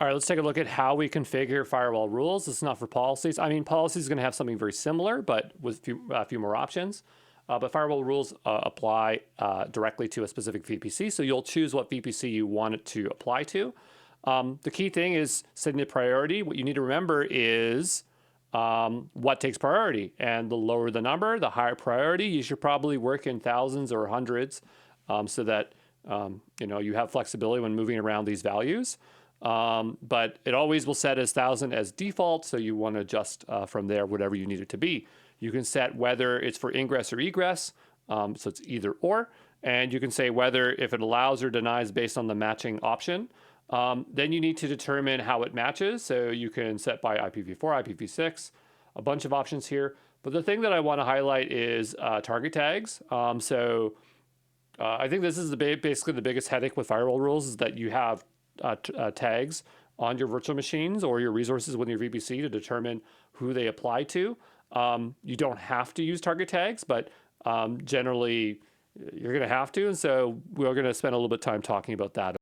All right, let's take a look at how we configure firewall rules. This is not for policies. I mean, policies is going to have something very similar, but with a few more options. But firewall rules apply directly to a specific VPC, so you'll choose what VPC you want it to apply to. The key thing is setting the priority. What you need to remember is what takes priority, and the lower the number, the higher priority. You should probably work in thousands or hundreds so that you have flexibility when moving around these values. But it always will set as 1,000 as default, so you want to adjust from there whatever you need it to be. You can set whether it's for ingress or egress, so it's either or, and you can say whether if it allows or denies based on the matching option. Then you need to determine how it matches, so you can set by IPv4, IPv6, a bunch of options here. But the thing that I want to highlight is target tags. I think this is basically the biggest headache with firewall rules, is that you have tags on your virtual machines or your resources within your VPC to determine who they apply to. You don't have to use target tags, but generally you're going to have to. And so we're going to spend a little bit of time talking about that.